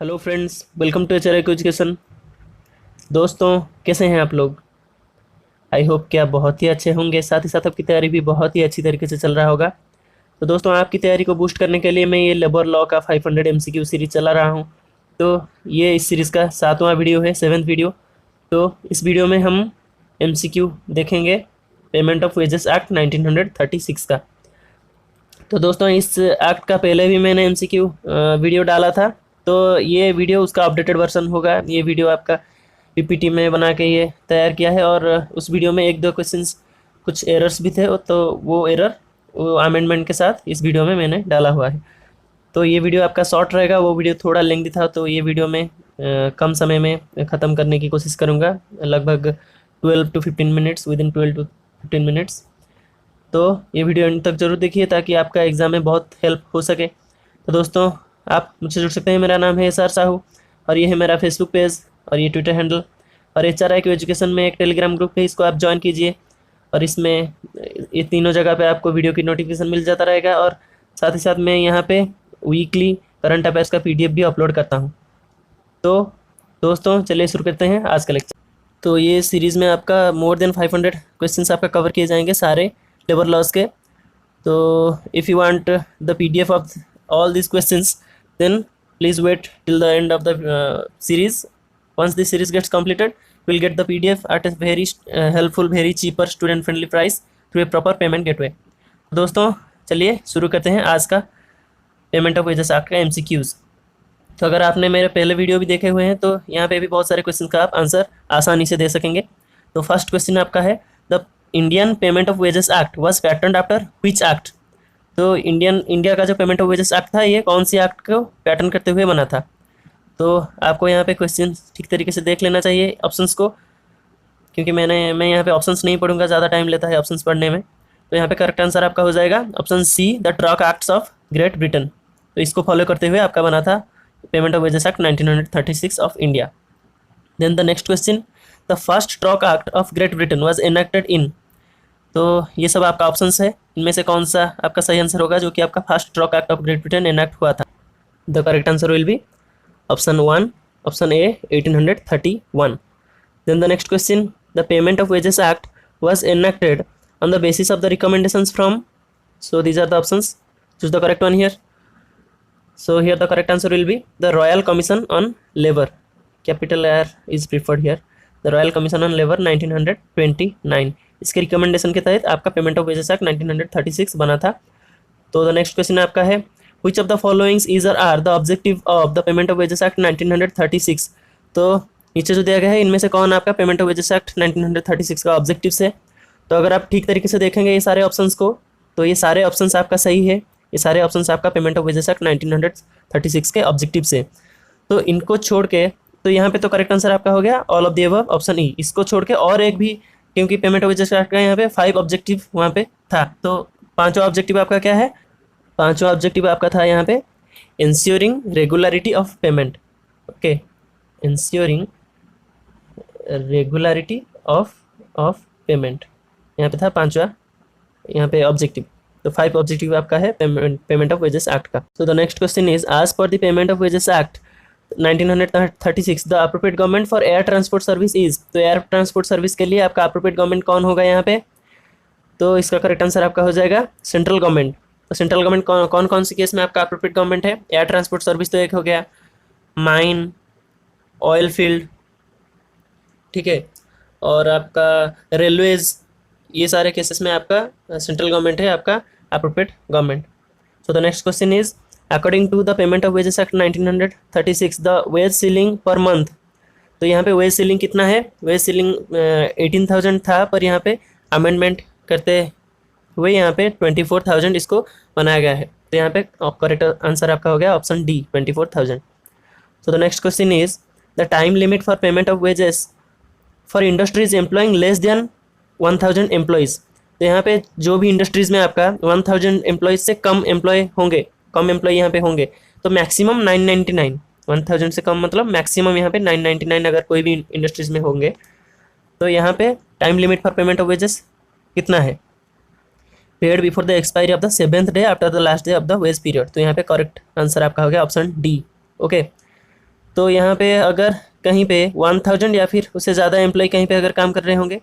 Hello friends, welcome to HR education. दोस्तों, कैसे हैं आप लोग? आई होप कि आप बहुत ही अच्छे होंगे, साथ ही साथ आपकी तैयारी भी बहुत ही अच्छी तरीके से चल रहा होगा। तो दोस्तों, आपकी तैयारी को बूस्ट करने के लिए मैं ये लेबर लॉ का 500 MCQ सीरीज चला रहा हूँ। तो ये इस सीरीज़ का 7वां वीडियो है, 7th वीडियो। तो इस वीडियो में हम MCQ देखेंगे पेमेंट ऑफ वेजेस एक्ट 1936 का। तो दोस्तों, इस एक्ट का पहले भी मैंने MCQ वीडियो डाला था। तो ये वीडियो उसका अपडेटेड वर्जन होगा। ये वीडियो आपका PPT में बना के ये तैयार किया है, और उस वीडियो में एक दो क्वेश्चंस कुछ एरर्स भी थे, तो वो एरर वो अमेंडमेंट के साथ इस वीडियो में मैंने डाला हुआ है। तो ये वीडियो आपका शॉर्ट रहेगा, वो वीडियो थोड़ा लेंथी था, तो ये वीडियो में कम समय में ख़त्म करने की कोशिश करूँगा, लगभग 12 to 15 minutes, with in 12 to 15 minutes. तो ये वीडियो एंड तक जरूर देखिए ताकि आपका एग्ज़ाम में बहुत हेल्प हो सके। तो दोस्तों, आप मुझसे जुड़ सकते हैं। मेरा नाम है SR साहू, और ये है मेरा फेसबुक पेज, और ये ट्विटर हैंडल, और HRIQ एजुकेशन में एक टेलीग्राम ग्रुप है, इसको आप ज्वाइन कीजिए। और इसमें ये तीनों जगह पे आपको वीडियो की नोटिफिकेशन मिल जाता रहेगा, और साथ ही साथ मैं यहाँ पे वीकली करंट अफेयर्स का PDF भी अपलोड करता हूँ। तो दोस्तों, चलिए शुरू करते हैं आज का लेक्चर। तो ये सीरीज़ में आपका मोर देन 500 क्वेश्चंस आपका कवर किए जाएंगे, सारे लेबर लॉज के। तो if you want the PDF of all these questions, then please wait till the end of the series. Once the series gets completed, you will get the PDF at a very helpful, very cheaper, student friendly price through a proper payment gateway. दोस्तों, चलिए शुरू करते हैं आज का payment of wages act का MCQs। तो अगर आपने मेरे पहले वीडियो भी देखे हुए हैं तो यहाँ पे भी बहुत सारे क्वेश्चन का आप आंसर आसानी से दे सकेंगे। तो फर्स्ट क्वेश्चन आपका है, the Indian payment of wages act was patterned after which act? तो इंडिया का जो पेमेंट ऑफ वेजेस एक्ट था, ये कौन सी एक्ट को पैटर्न करते हुए बना था? तो आपको यहाँ पे क्वेश्चन ठीक तरीके से देख लेना चाहिए ऑप्शंस को, क्योंकि मैं यहाँ पे ऑप्शंस नहीं पढ़ूंगा, ज़्यादा टाइम लेता है ऑप्शंस पढ़ने में। तो यहाँ पे करेक्ट आंसर आपका हो जाएगा option C, the truck acts of Great Britain. तो इसको फॉलो करते हुए आपका बना था payment of wages act 1936 of India. Then the next question, the first truck act of Great Britain was enacted in? तो ये सब आपका ऑप्शंस है, इनमें से कौन सा आपका सही आंसर होगा जो कि आपका first truck act of Great Britain enact हुआ था? The correct answer will be option 1, option A, 1831। Then the next question, the payment of wages act was enacted on the basis of the recommendations from? So these are the options, choose the correct one here. So here the correct answer will be the Royal Commission on Labour. Capital R is preferred here. The Royal Commission on Labour 1929, इसके recommendation के तहत आपका payment of wages act 1936 बना था। तो the next question आपका है, which of the followings is or are the objective of the payment of wages act 1936? तो नीचे जो दिया गया है, इनमें से कौन आपका पेमेंट ऑफ वेजेस एक्ट 1936 का ऑब्जेक्टिव है? तो अगर आप ठीक तरीके से देखेंगे ये सारे ऑप्शंस को, तो ये सारे ऑप्शंस आपका सही है। ये सारे ऑप्शंस आपका पेमेंट ऑफ वेजेस एक्ट 1936 के ऑब्जेक्टिव से। तो इनको छोड़ के, तो यहाँ पे तो करेक्ट आंसर आपका हो गया all of the above, option E। इसको छोड़ के और एक भी, क्योंकि पेमेंट ऑफ वेजेस एक्ट का यहाँ पे 5 ऑब्जेक्टिव वहाँ पे था, तो पांचवा ऑब्जेक्टिव आपका क्या है? पांचवा ऑब्जेक्टिव आपका था यहाँ पे ensuring regularity of payment. Okay, ensuring regularity of payment यहाँ पे था पांचवा यहाँ पे ऑब्जेक्टिव। तो 5 ऑब्जेक्टिव आपका है पेमेंट ऑफ वेजेस एक्ट का। तो the next question is, as per the payment of wages act 1936 the appropriate government for air transport service is? तो एयर ट्रांसपोर्ट सर्विस के लिए आपका अप्रोप्रिएट गवर्नमेंट कौन होगा यहाँ पे? तो इसका करेक्ट आंसर आपका हो जाएगा सेंट्रल गवर्नमेंट। तो सेंट्रल गवर्नमेंट कौन कौन सी केस में आपका अप्रोप्रिएट गवर्नमेंट है? एयर ट्रांसपोर्ट सर्विस तो एक हो गया, माइन, ऑयल फील्ड, ठीक है, और आपका रेलवेज, ये सारे केसेस में आपका सेंट्रल गवर्नमेंट है आपका appropriate government. So the next question is, according to the payment of wages act 1936 the wage ceiling per month? तो यहाँ पे वेज सीलिंग कितना है? वेज सीलिंग 18,000 था, पर यहाँ पे अमेंडमेंट करते हुए यहाँ पे 24,000 इसको बनाया गया है। तो यहाँ पे करेक्ट आंसर आपका हो गया option D, 24,000। So the next question is, the time limit for payment of wages for industries employing less than 1000 employees? तो यहाँ पे जो भी इंडस्ट्रीज़ में आपका 1000 एम्प्लॉयज़ से कम एम्प्लॉय होंगे, कम एम्प्लॉय यहाँ पे होंगे, तो मैक्सिमम 999, 1000 से कम मतलब मैक्सिमम यहाँ पे 999 अगर कोई भी इंडस्ट्रीज़ में होंगे, तो यहाँ पे time limit for payment of wages कितना है? Paid before the expiry of the 7th day after the last day of the wage period. तो यहाँ पे करेक्ट आंसर आपका हो गया ऑप्शन D। ओके, तो यहाँ पे अगर कहीं पे 1000 या फिर उससे ज़्यादा एम्प्लॉय कहीं पे अगर काम कर रहे होंगे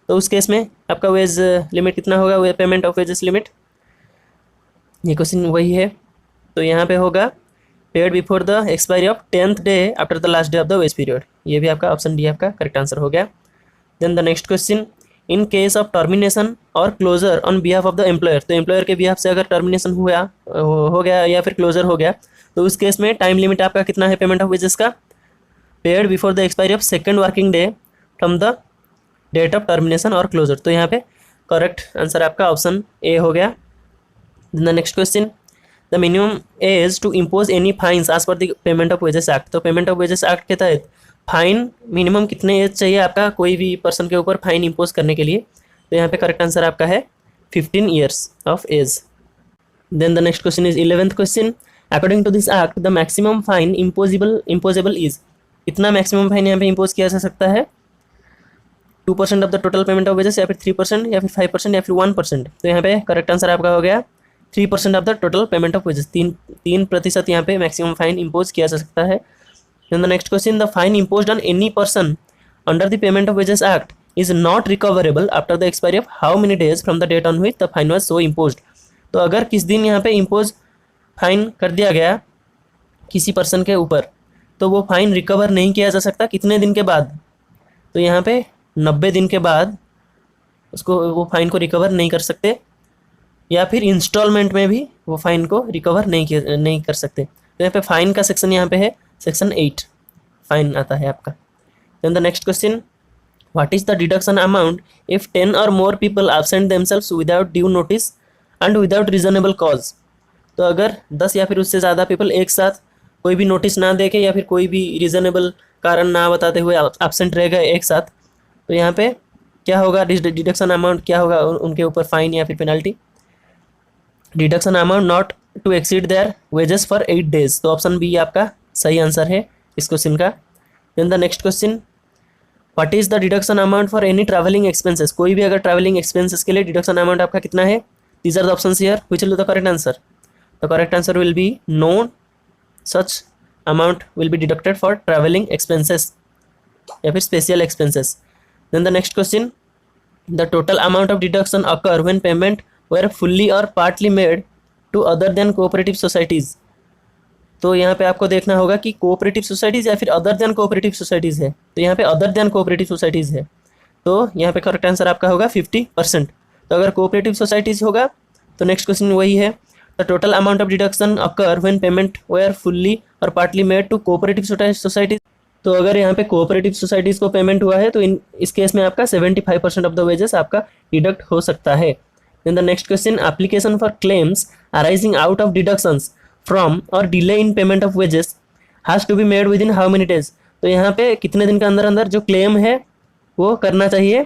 तो उस केस में आपका वेज लिमिट कितना होगा, वे पेमेंट ऑफ वेजेस लिमिट, ये क्वेश्चन वही है। तो यहाँ पे होगा paid before the expiry of 10th day after the last day of the wage period. ये भी आपका ऑप्शन डी आपका करेक्ट आंसर हो गया। Then the next question, in case of termination और closure on behalf of the employer, तो employer के behalf से अगर टर्मिनेशन हुआ हो गया या फिर क्लोजर हो गया तो उस केस में टाइम लिमिट आपका कितना है पेमेंट ऑफ वेजेस का, paid before the expiry of 2nd working day from the date of termination और क्लोजर। तो यहाँ पे करेक्ट आंसर आपका ऑप्शन ए हो गया। The next question, the minimum age to impose any fines as per the payment of wages act, तो payment of wages act के तहत फाइन मिनिमम कितने एज चाहिए आपका कोई भी पर्सन के ऊपर फाइन इम्पोज करने के लिए, तो यहाँ पे करेक्ट आंसर आपका है 15 years of age. Then the next question is 11th question, according to this act the maximum fine imposable is, कितना मैक्सिमम फाइन यहाँ पे इम्पोज किया जा सकता है, 2% of the total payment of wages या फिर 3% या फिर 5% या फिर 1%। तो यहाँ पे करेक्ट आंसर आपका हो गया 3% of the total payment of wages, 3% यहाँ पे मैक्सिमम फाइन इम्पोज किया जा सकता है। Then the next question, the fine imposed on any person under the Payment of Wages Act is not recoverable after the expiry of how many days from the date on which the fine was so imposed। तो अगर किस दिन यहाँ पे impose fine कर दिया गया किसी पर्सन के ऊपर तो वो फाइन रिकवर नहीं किया जा सकता, कितने दिन के बाद, तो यहाँ पे 90 दिन के बाद उसको वो फाइन को रिकवर नहीं कर सकते, या फिर इंस्टॉलमेंट में भी वो फाइन को रिकवर नहीं कर सकते। तो यहाँ पे फाइन का सेक्शन यहाँ पे है सेक्शन 8 फाइन आता है आपका। Then the next question, what is the deduction amount if 10 और more people absent themselves without due notice and without reasonable cause, तो अगर 10 या फिर उससे ज़्यादा पीपल एक साथ कोई भी नोटिस ना दे के या फिर कोई भी रीजनेबल कारण ना बताते हुए एब्सेंट रह गए एक साथ, तो यहाँ पे क्या होगा, डिडक्शन अमाउंट क्या होगा उनके ऊपर फाइन या फिर penalty, deduction amount not to exceed their wages for 8 days। तो ऑप्शन बी आपका सही आंसर है इस क्वेश्चन का। Then the next question, what is the deduction amount for any travelling expenses, कोई भी अगर ट्रैवलिंग एक्सपेंसेस के लिए डिडक्शन अमाउंट आपका कितना है, these are the options here, which will be the correct answer, the correct answer will be no such amount will be deducted for travelling expenses या फिर special expenses. Then the next question, the total amount of deduction occur when payment were fully or partly made to other than cooperative societies, तो यहाँ पे आपको देखना होगा कि cooperative societies या फिर अदर देन कोऑपरेटिव सोसाइटीज़ है, तो यहाँ पे अदर देन कोऑपरेटिव सोसाइटीज़ है, तो यहाँ पे करेक्ट आंसर आपका होगा 50%। तो अगर कोऑपरेटिव सोसाइटीज़ होगा तो नेक्स्ट क्वेश्चन वही है, the total amount of deduction occur when payment were fully or partly made to cooperative societies, तो अगर यहाँ पे कोऑपरेटिव सोसाइटीज़ को पेमेंट हुआ है तो इस केस में आपका 75% ऑफ द वेजेस आपका डिडक्ट हो सकता है। Then the next question, application for claims arising out of deductions from or delay in payment of wages has to be made within how many days, तो यहाँ पे कितने दिन के अंदर अंदर जो क्लेम है वो करना चाहिए,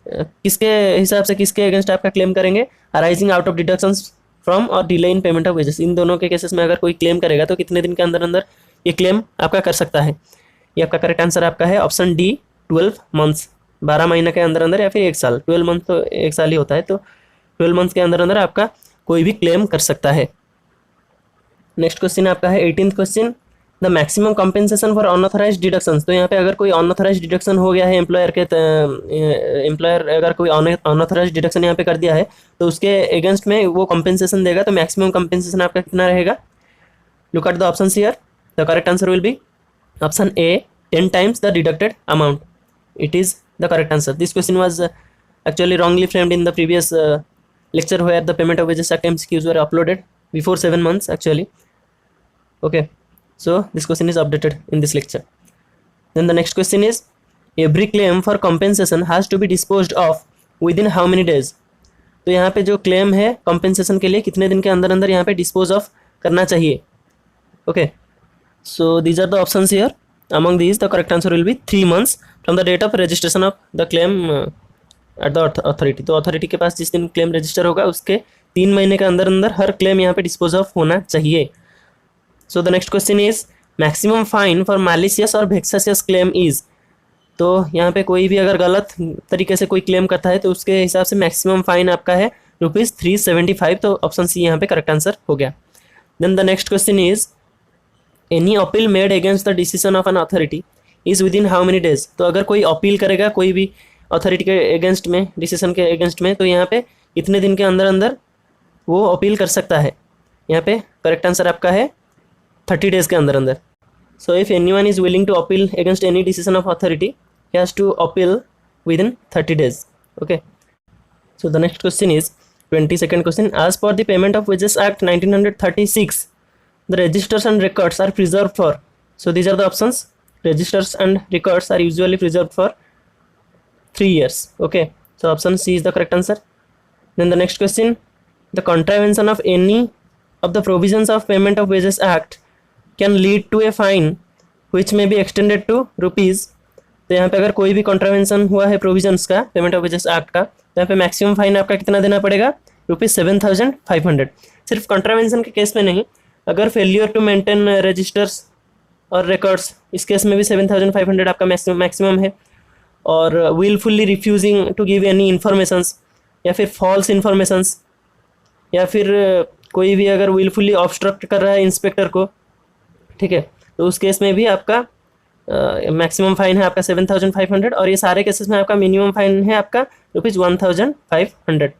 किसके हिसाब से किसके अगेंस्ट आपका क्लेम करेंगे, arising out of deductions from or delay in payment of wages, इन दोनों के केसेस में अगर कोई क्लेम करेगा तो कितने दिन के अंदर अंदर ये क्लेम आपका कर सकता है, ये आपका करेक्ट आंसर आपका है ऑप्शन डी 12 मंथ्स, 12 महीने के अंदर अंदर या फिर 1 साल, 12 मंथ तो 1 साल ही होता है, तो 12 मंथ के अंदर अंदर आपका कोई भी क्लेम कर सकता है। नेक्स्ट क्वेश्चन आपका है 18th question, the maximum compensation for unauthorised deductions, तो यहाँ पे अगर कोई अनऑथराइज्ड डिडक्शन हो गया है एम्प्लॉयर अगर कोई अनऑथराइज्ड डिडक्शन यहाँ पे कर दिया है तो उसके अगेंस्ट में वो कंपेंसेशन देगा, तो मैक्सिमम कंपेंसेशन आपका कितना रहेगा, look at the options here, the correct answer will be option A 10 times the deducted amount, it is the correct answer। This question was actually wrongly framed in the previous lecture where the payment of wages act MCQs were uploaded before 7 months actually, okay, so this question is updated in this lecture। Then the next question is, every claim for compensation has to be disposed of within how many days, तो यहाँ पे जो claim है compensation के लिए कितने दिन के अंदर अंदर यहाँ पे डिस्पोज ऑफ करना चाहिए, okay, so these are the options here, among these the correct answer will be 3 months from the date of registration of the claim at the authority, तो अथॉरिटी के पास जिस दिन क्लेम रजिस्टर होगा उसके 3 महीने के अंदर अंदर हर क्लेम यहाँ पे डिस्पोज ऑफ होना चाहिए। सो the next question is, maximum fine for malicious और वेक्सेशियस क्लेम इज, तो यहाँ पे कोई भी अगर गलत तरीके से कोई क्लेम करता है तो उसके हिसाब से मैक्सिमम फाइन आपका है ₹375, तो ऑप्शन सी यहाँ पे करेक्ट आंसर हो गया। Then the next question is, any appeal made against the decision of an authority is within how many days. तो अगर कोई अपील करेगा कोई भी अथॉरिटी के अगेंस्ट में, डिसीजन के अगेंस्ट में, तो यहाँ पे इतने दिन के अंदर अंदर वो अपील कर सकता है। यहाँ पे करेक्ट आंसर आपका है 30 डेज के अंदर अंदर। So if any one is willing to appeal against any decision of authority he has to appeal within 30 days. Okay, so the next question is 22nd question. As per the payment of wages act 1936 the registers and records are preserved for, so these are the options. Registers and records are usually preserved for 3 years. Okay, so option C is the correct answer. Then the next question, the contravention of any of the provisions of payment of wages act can lead to a fine which may be extended to rupees। तो यहाँ पे अगर कोई भी contravention हुआ है provisions का, payment of wages act का, तो यहाँ पे मैक्सिमम फाइन आपका कितना देना पड़ेगा? ₹7,500। सिर्फ कॉन्ट्रावेंशन के केस में नहीं, अगर फेलियर टू मेंटेन रजिस्टर्स और रिकॉर्ड्स, इस केस में भी 7,500 आपका मैक्सिमम है। और wilfully refusing to give any informations, या फिर फॉल्स इन्फॉर्मेशंस, या फिर कोई भी अगर विलफुली ऑब्स्ट्रक्ट कर रहा है इंस्पेक्टर को, ठीक है, तो उस केस में भी आपका मैक्सिमम फाइन है आपका 7,500। और ये सारे केसेस में आपका मिनिमम फाइन है आपका ₹1,500।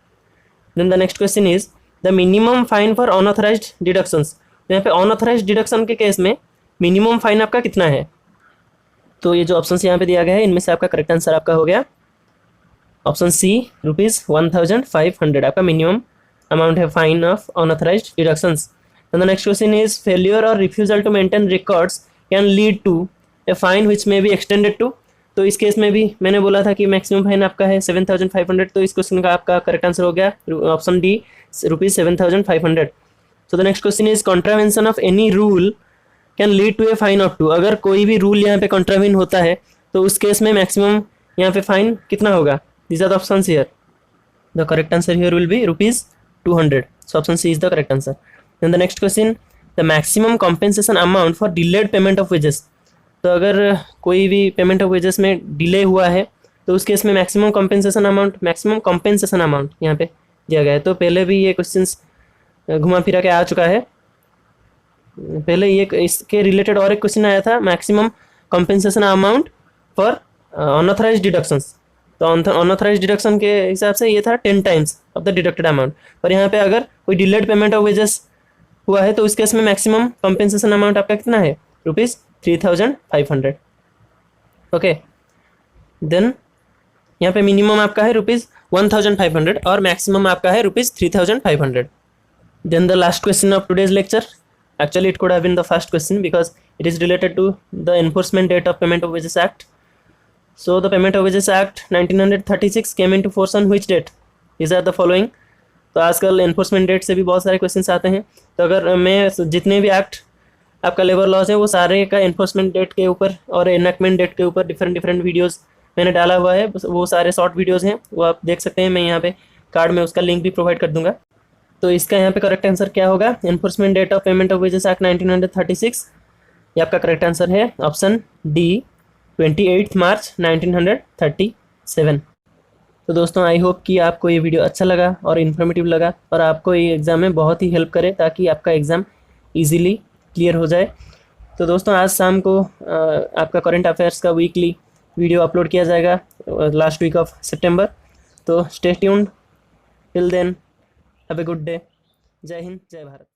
Then the next question is the minimum fine for unauthorised deductions. तो यहाँ पे अनऑथराइज्ड डिडक्शन के केस में मिनिमम फाइन आपका कितना है? तो ये जो ऑप्शन यहाँ पे दिया गया है, इनमें से आपका करेक्ट आंसर आपका हो गया ऑप्शन सी, ₹1,500 आपका मिनिमम अमाउंट है fine of unauthorized deductions. The next question is failure or refusal to maintain records can lead to a fine which may be extended to. तो इस केस में भी मैंने बोला था कि मैक्सिमम फाइन आपका है 7,500, तो इस क्वेश्चन का आपका करेक्ट आंसर हो गया option D, ₹7,500। So the next question is contravention of any rule can lead to a fine of 2। अगर कोई भी रूल यहाँ पे कॉन्ट्रावेन होता है तो उस केस में मैक्सिमम यहाँ पे फाइन कितना होगा? These are the options here. The correct answer here will be ₹200। So option C is the correct answer. Then the next question, the maximum compensation amount for delayed payment of wages. तो अगर कोई भी payment of wages में delay हुआ है तो उस case में मैक्सिमम कॉम्पेंसेशन अमाउंट यहाँ पे दिया गया है। तो पहले भी ये क्वेश्चंस घुमा फिरा के आ चुका है। पहले ये इसके रिलेटेड और एक क्वेश्चन आया था, maximum compensation amount for unauthorised deductions. तो अनऑथराइज्ड डिडक्शन के हिसाब से ये था 10 times of the deducted amount. पर यहाँ पे अगर कोई डिलेड पेमेंट ऑफ वेजेस हुआ है तो उस केस में मैक्सिमम कॉम्पेंसेशन अमाउंट आपका कितना है? ₹3,500। ओके, देन यहाँ पे मिनिमम आपका है ₹1,500 और मैक्सिमम आपका है ₹3,500। Then the last question of today's lecture, actually it could have been the first question because it is related to the enforcement date of payment of wages act. So the payment of wages act 1936 came into force on which date? These are the following. तो आजकल enforcement date से भी बहुत सारे questions आते हैं। तो अगर मैं जितने भी एक्ट आपका लेबर लॉज है वो सारे का एनफोर्समेंट डेट के ऊपर और एनैक्टमेंट डेट के ऊपर डिफरेंट वीडियोस मैंने डाला हुआ है। वो सारे शॉर्ट वीडियोस हैं, वो आप देख सकते हैं। मैं यहाँ पे कार्ड में उसका लिंक भी प्रोवाइड कर दूंगा। तो इसका यहाँ पे करेक्ट आंसर क्या होगा? Enforcement date of payment of wages act 1936, ये आपका करेक्ट आंसर है ऑप्शन डी, 28 मार्च 1937। तो दोस्तों आई होप कि आपको ये वीडियो अच्छा लगा और इन्फॉर्मेटिव लगा और आपको ये एग्ज़ाम में बहुत ही हेल्प करे ताकि आपका एग्ज़ाम इजीली क्लियर हो जाए। तो दोस्तों आज शाम को आपका करंट अफेयर्स का वीकली वीडियो अपलोड किया जाएगा लास्ट वीक ऑफ सितंबर। तो stay tuned till then, have a good day. जय हिंद, जय भारत।